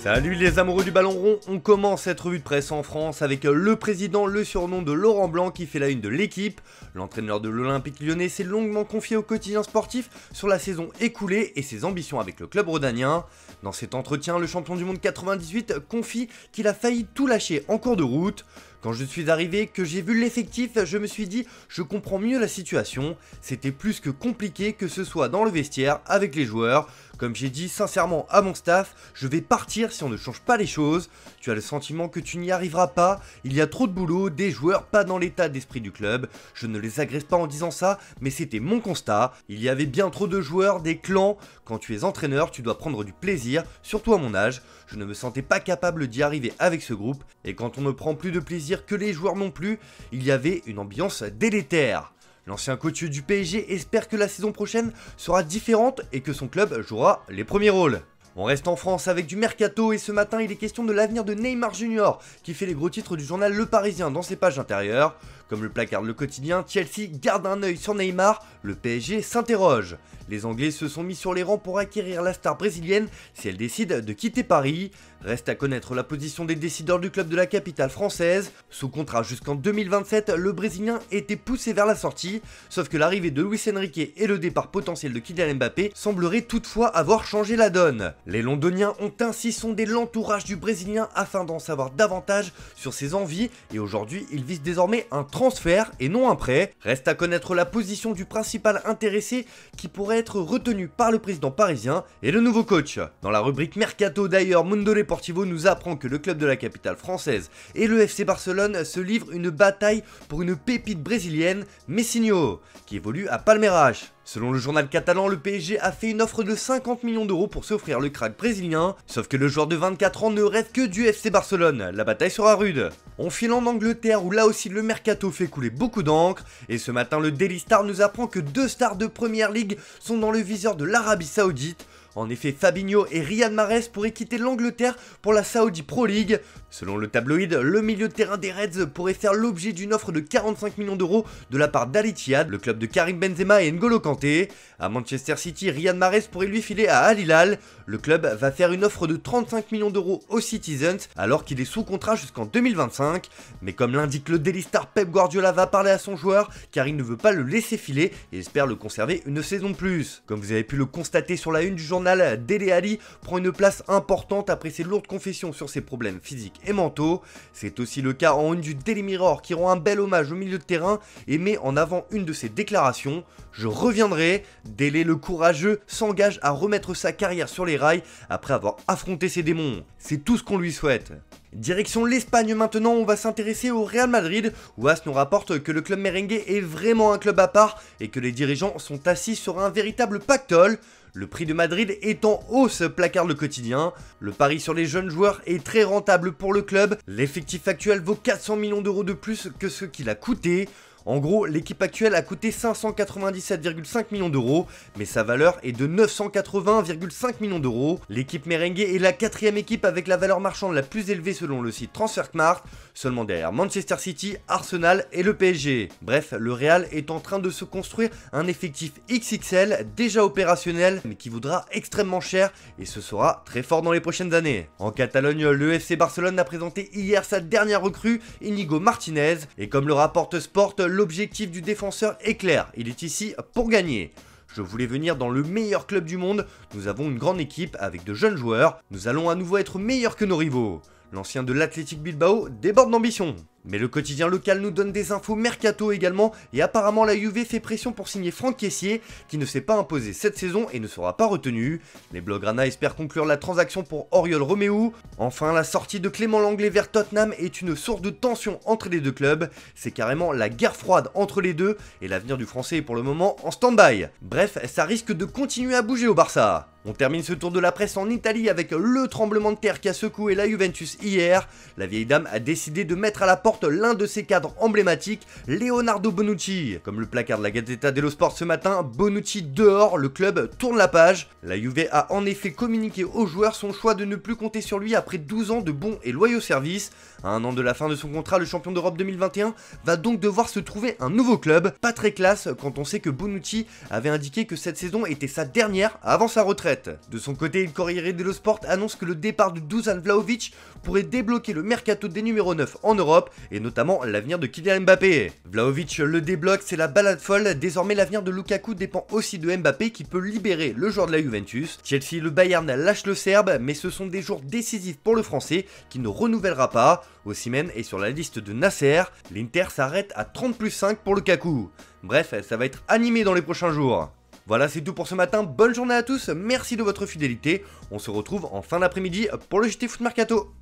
Salut les amoureux du ballon rond, on commence cette revue de presse en France avec le président, le surnom de Laurent Blanc qui fait la une de l'équipe. L'entraîneur de l'Olympique Lyonnais s'est longuement confié au quotidien sportif sur la saison écoulée et ses ambitions avec le club rhodanien. Dans cet entretien, le champion du monde 98 confie qu'il a failli tout lâcher en cours de route. Quand je suis arrivé, que j'ai vu l'effectif, je me suis dit je comprends mieux la situation. C'était plus que compliqué que ce soit dans le vestiaire avec les joueurs. Comme j'ai dit sincèrement à mon staff, je vais partir si on ne change pas les choses. Tu as le sentiment que tu n'y arriveras pas, il y a trop de boulot, des joueurs pas dans l'état d'esprit du club. Je ne les agresse pas en disant ça, mais c'était mon constat. Il y avait bien trop de joueurs, des clans. Quand tu es entraîneur, tu dois prendre du plaisir, surtout à mon âge. Je ne me sentais pas capable d'y arriver avec ce groupe. Et quand on ne prend plus de plaisir que les joueurs non plus, il y avait une ambiance délétère. L'ancien coach du PSG espère que la saison prochaine sera différente et que son club jouera les premiers rôles. On reste en France avec du mercato et ce matin il est question de l'avenir de Neymar Junior qui fait les gros titres du journal Le Parisien dans ses pages intérieures. Comme le placarde le quotidien, Chelsea garde un œil sur Neymar, le PSG s'interroge. Les Anglais se sont mis sur les rangs pour acquérir la star brésilienne si elle décide de quitter Paris. Reste à connaître la position des décideurs du club de la capitale française. Sous contrat jusqu'en 2027, le Brésilien était poussé vers la sortie, sauf que l'arrivée de Luis Enrique et le départ potentiel de Kylian Mbappé sembleraient toutefois avoir changé la donne. Les Londoniens ont ainsi sondé l'entourage du Brésilien afin d'en savoir davantage sur ses envies et aujourd'hui ils visent désormais un transfert et non un prêt. Reste à connaître la position du principal intéressé qui pourrait être retenu par le président parisien et le nouveau coach. Dans la rubrique Mercato d'ailleurs, Mundo Deportivo nous apprend que le club de la capitale française et le FC Barcelone se livrent une bataille pour une pépite brésilienne, Messinho, qui évolue à Palmeiras. Selon le journal catalan, le PSG a fait une offre de 50 millions d'euros pour s'offrir le crack brésilien, sauf que le joueur de 24 ans ne rêve que du FC Barcelone, la bataille sera rude. On file en Angleterre où là aussi le mercato fait couler beaucoup d'encre, et ce matin le Daily Star nous apprend que deux stars de Première Ligue sont dans le viseur de l'Arabie Saoudite. En effet, Fabinho et Riyad Mahrez pourraient quitter l'Angleterre pour la Saudi Pro League. Selon le tabloïd, le milieu de terrain des Reds pourrait faire l'objet d'une offre de 45 millions d'euros de la part d'Al Ittihad, le club de Karim Benzema et N'Golo Kanté. À Manchester City, Riyad Mahrez pourrait lui filer à Al Hilal. Le club va faire une offre de 35 millions d'euros aux Citizens alors qu'il est sous contrat jusqu'en 2025. Mais comme l'indique le Daily Star, Pep Guardiola va parler à son joueur car il ne veut pas le laisser filer et espère le conserver une saison de plus. Comme vous avez pu le constater sur la une du journal, Dele Alli prend une place importante après ses lourdes confessions sur ses problèmes physiques et mentaux. C'est aussi le cas en une du Daily Mirror qui rend un bel hommage au milieu de terrain et met en avant une de ses déclarations. Je reviendrai. Dele le courageux s'engage à remettre sa carrière sur les rails après avoir affronté ses démons. C'est tout ce qu'on lui souhaite. Direction l'Espagne maintenant, on va s'intéresser au Real Madrid où AS nous rapporte que le club merengue est vraiment un club à part et que les dirigeants sont assis sur un véritable pactole. Le prix de Madrid est en hausse, placarde le quotidien. Le pari sur les jeunes joueurs est très rentable pour le club. L'effectif actuel vaut 400 millions d'euros de plus que ce qu'il a coûté. En gros, l'équipe actuelle a coûté 597,5 millions d'euros, mais sa valeur est de 980,5 millions d'euros. L'équipe merengue est la quatrième équipe avec la valeur marchande la plus élevée selon le site Transfermarkt, seulement derrière Manchester City, Arsenal et le PSG. Bref, le Real est en train de se construire un effectif XXL déjà opérationnel, mais qui vaudra extrêmement cher et ce sera très fort dans les prochaines années. En Catalogne, le FC Barcelone a présenté hier sa dernière recrue, Inigo Martinez, et comme le rapporte Sport, l'objectif du défenseur est clair, il est ici pour gagner. Je voulais venir dans le meilleur club du monde, nous avons une grande équipe avec de jeunes joueurs, nous allons à nouveau être meilleurs que nos rivaux. L'ancien de l'Athletic Bilbao déborde d'ambition. Mais le quotidien local nous donne des infos mercato également et apparemment la Juve fait pression pour signer Franck Kessié qui ne s'est pas imposé cette saison et ne sera pas retenu. Les Blaugrana espèrent conclure la transaction pour Oriol Romeu. Enfin, la sortie de Clément Lenglet vers Tottenham est une source de tension entre les deux clubs. C'est carrément la guerre froide entre les deux et l'avenir du français est pour le moment en stand-by. Bref, ça risque de continuer à bouger au Barça. On termine ce tour de la presse en Italie avec le tremblement de terre qui a secoué la Juventus hier. La vieille dame a décidé de mettre à la porte rapporte l'un de ses cadres emblématiques, Leonardo Bonucci. Comme le placard de la Gazzetta dello Sport ce matin, Bonucci dehors, le club tourne la page. La Juve a en effet communiqué aux joueurs son choix de ne plus compter sur lui après 12 ans de bons et loyaux services. À un an de la fin de son contrat, le champion d'Europe 2021 va donc devoir se trouver un nouveau club. Pas très classe quand on sait que Bonucci avait indiqué que cette saison était sa dernière avant sa retraite. De son côté, le Corriere dello Sport annonce que le départ de Dusan Vlahovic pourrait débloquer le mercato des numéros 9 en Europe et notamment l'avenir de Kylian Mbappé. Vlahovic le débloque, c'est la balade folle. Désormais, l'avenir de Lukaku dépend aussi de Mbappé qui peut libérer le joueur de la Juventus. Chelsea, le Bayern lâche le Serbe, mais ce sont des jours décisifs pour le Français qui ne renouvellera pas. Osimhen est sur la liste de Nasser. L'Inter s'arrête à 30+5 pour Lukaku. Bref, ça va être animé dans les prochains jours. Voilà, c'est tout pour ce matin. Bonne journée à tous, merci de votre fidélité. On se retrouve en fin d'après-midi pour le JT Foot Mercato.